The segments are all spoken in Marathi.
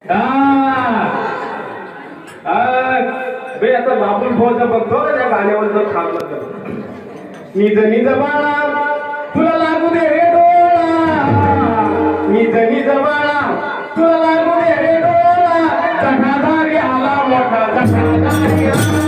बे आता बाबूल भाऊचा बघतो त्या गाण्यावर जर थांबलं तर निज निज बाळा तुला लागू दे रे डोळा, निज निज बाळा तुला लागू दे रे डोळा, जठाधारी आला मोठा, जठाधारी आला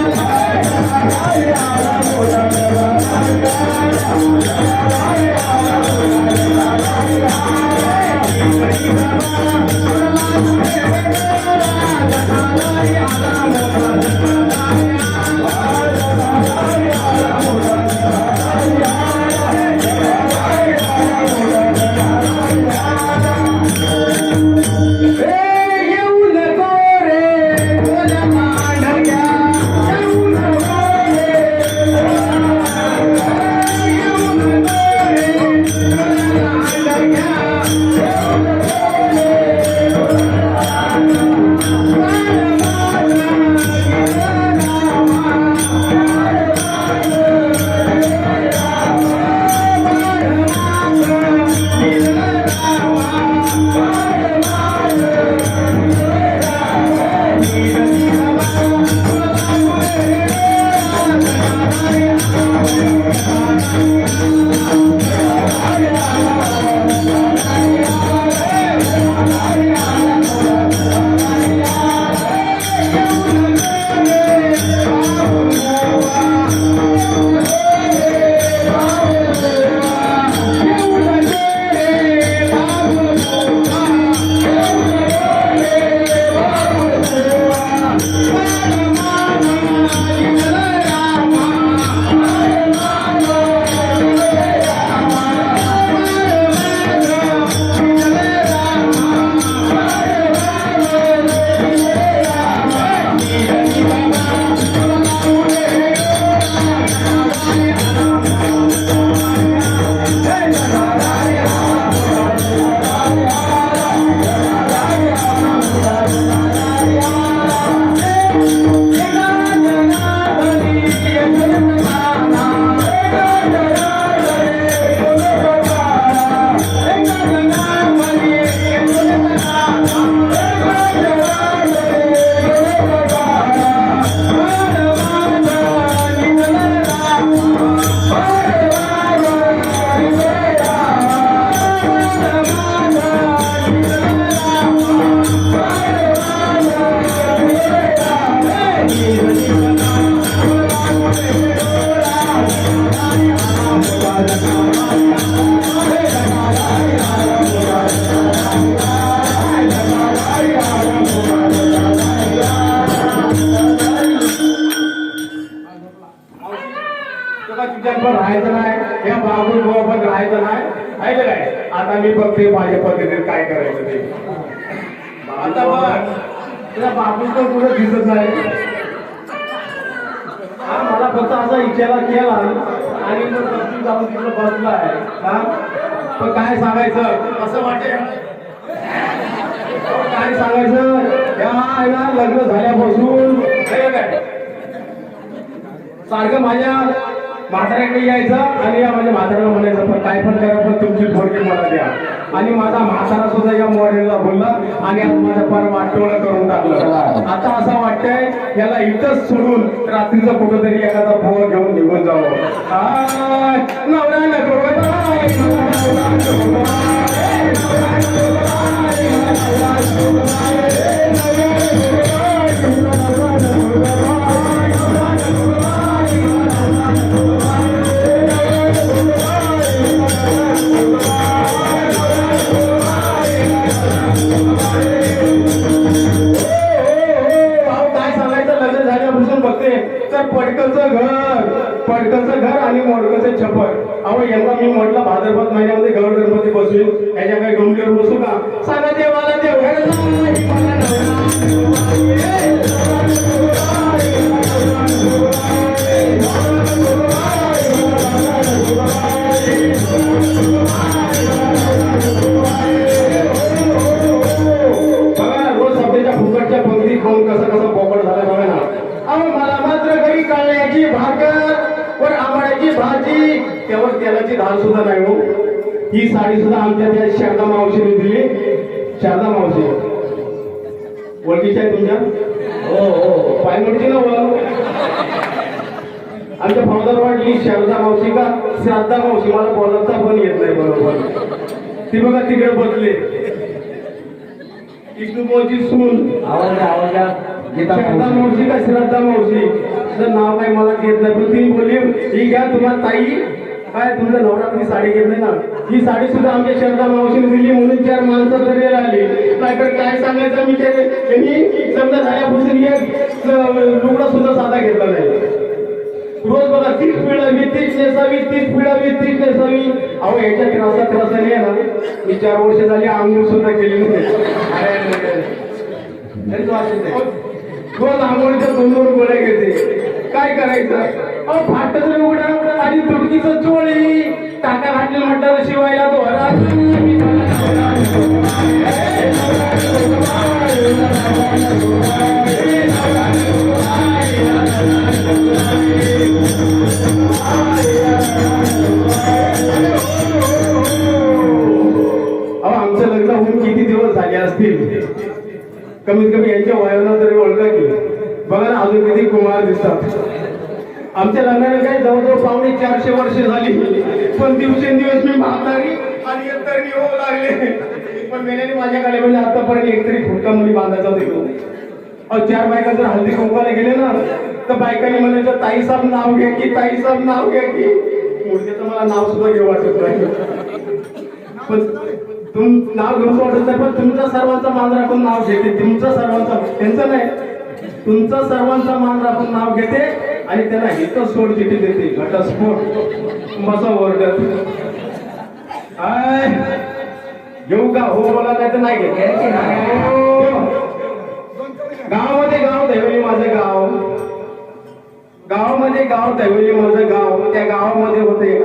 राहायचं नाही, या बाबूल भाऊ पण राहायचं नाही. आहे काय? आता मी बघते माझ्या पद्धतीने काय करायचं ते. आता बघ तुला बाबूल तर कुठं दिसत नाही. मला फक्त असा इच्छाला केला आणि मग बसून जाऊन तिकडे बसलाय. पण काय सांगायचं असं वाटेल, काय सांगायचं या लग्न झाल्यापासून काय सारखं माझ्या म्हाताऱ्याकडे यायचं आणि या माझ्या म्हाताऱ्याला म्हणायचं पण काय पण करा पण तुमची थोडकी मला द्या. आणि माझा म्हातारा सुद्धा या मॉडेलला बोलला आणि आज माझ्या फार वाटोळं करून टाकलं. आता असं वाटतंय याला इथंच सोडून रात्रीचं कुठंतरी एखादा पोर घेऊन निघून जावं. नवरा नको पडकचं घर आणि मोडकचं छप्पर. अहो यंदा मी म्हटलं भाद्रपद महिन्यामध्ये गौर गणपती बसवीन, याच्या काही गमतीवर बसू का? सांगा देवाला देव रोज सध्याच्या फुकटच्या पंक्ती खाऊन कसं कसं पोकळ झालं बघा ना. अहो मला मात्र घरी काळ्याची भाकर वर आंबाड्याची भाजी, त्यावर तेलाची धार सुद्धा नाही हो. ही साडी सुद्धा आमच्या त्या शारदा मावशीने दिली. शारदा मावशी ओळखीच्या आहे तुमच्या? हो पायमोडची ना ओळख. आमच्या फौजदार वाटली शारदा मावशी का श्राद्धा मावशी, मला बोलायचा पण येत नाही बरोबर. ती बघा तिकडे बसले, विष्णुभाऊची सून. आवाज शारदा मावशी का श्राद्धा मावशी, तर नाव काही मला घेत नाही, पण ती बोलली ही घ्या तुम्हाला ताई. काय तुमच्या नवरात्री साडी घेत नाही ना, ही साडी सुद्धा आमच्या शारदा मावशीने दिली म्हणून 4 माणसं तरी आली. नाहीतर काय सांगायचं, मी त्यांनी समजा झाल्यापासून एक लुगडा सुद्धा साधा घेतला नाही. रोज बघा 30 पिळावी 30 नेसावी, 30 पिळावी 30 नेसावी. अहो याच्या त्रासाने आहे ना, मी 4 वर्ष झाली आंघोळ सुद्धा केली नाही. रोज आंघोळीच्या 2-2 गोळ्या घेते. काय करायचं? अहो फाटचं उघडा आणि तुटकीचं चोळी, टाका घातली म्हटलं शिवायला दोरा. आमचं लग्न होऊन किती दिवस झाले असतील, कमीत कमी यांच्या वयानं तरी ओळखा की. बघा ना अजून किती कुमार दिसतात. आमच्या लग्नाला काही जवळजवळ 450 वर्ष झाली, पण दिवसेंदिवस मी म्हातारी आणि एकतरी होऊ लागले. पण मेल्याने माझ्याकडे म्हणजे आतापर्यंत एकतरी फुटका मुली बांधायचा होतो. अहो 4 बायका जर हल्दी कुंकवाला गेले ना, तर बायकांनी म्हणायचं ताई साहेब नाव घ्या की, ताई साहेब नाव घ्या की. मूर्तीचं मला नाव सुद्धा घेऊ वाटत नाही, पण नाव घेऊन वाटत नाही. पण तुमचा सर्वांचा मान राखून नाव घेते, तुमचा सर्वांचा, त्यांचं नाही, तुमचा सर्वांचा मान राखून नाव घेते आणि त्याला हित सोड चिठी देते. घटस्फोट मसा ओरडत घेऊ का? हो बोला, नाही तर नाही घेत. गावामध्ये गाव दैवली माझं गाव, गावामध्ये गाव दैवली माझं गाव. त्या गावामध्ये होते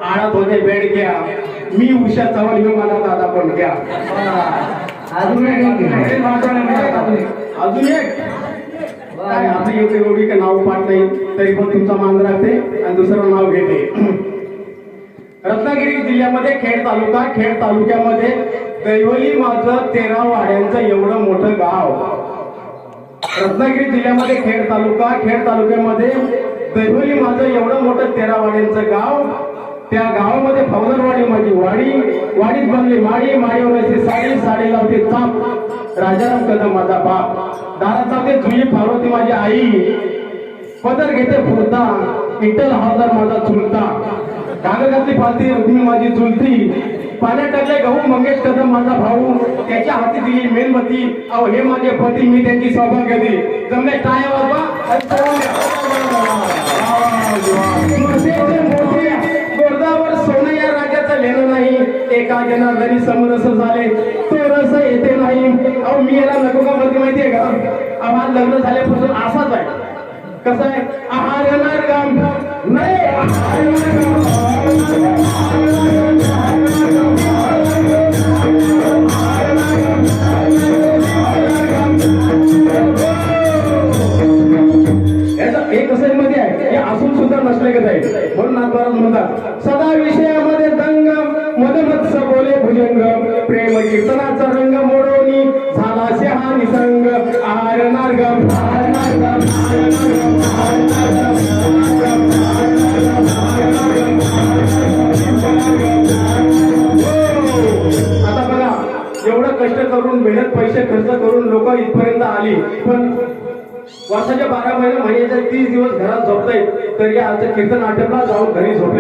आडत होते बेडक्या, मी उषा चव्हाण, मी माझा दादा पण घ्या. अजून एक काय आता एवढी का नाव पाठ नाही, तरी पण तुमचा मान राखते आणि दुसरं नाव घेते. रत्नागिरी जिल्ह्यामध्ये खेड तालुक्यामध्ये दैवली माझं 13 वाड्यांचं एवढं मोठं गाव. रत्नागिरी जिल्ह्यामध्ये खेड तालुक्यामध्ये दैवली माझं एवढं मोठं 13 वाड्यांचं गाव. त्या गावामध्ये फौजदारवाडी माझी वाडीत बनली माडी, माडीवरची साडी लावते चाप, राजाराम कदम माझा बाप, दारात लावते जुई पार्वती माझी आई, पदर घेते फुरता, विठ्ठल हवालदार माझा चुलता, कागदातली फालती रुक्मिणी माझी चुलती, पाण्यात टाकले गहू मंगेश कदम माझा भाऊ, त्याच्या हाती दिली मेणबत्ती. अहो हे माझे पती, मी त्यांची सौभाग्यवती. जमले टाळ्या वाजवा. गोरदावर सोनं या राजाचं लेणं नाही, एका जनार्दनी समरस झाले तो रस येते नाही. अहो मी याला नको का मध्ये माहितीये का? आम्हाला लग्न झाल्यापासून असाच आहे. कसं आहे? आहार येणार गाम नाही, एक कसं मध्ये आहे, हे असून सुद्धा नसले कसं आहे. म्हणून नाथबारात म्हणतात सदा विषयामध्ये दंग मदमत्स बोले भुजंग, प्रेम कीर्तनाचा रंग मोडवणी झाला से हा निसंग. आहार नारगम आता बघा, एवढं कष्ट करून मेहनत पैसे खर्च करून लोक इथपर्यंत आली, पण वर्षाच्या 12 महिन्याच्या 30 दिवस घरात झोपतायत, तरी आजच्या कीर्तन नाटकला जाऊन घरी झोपले.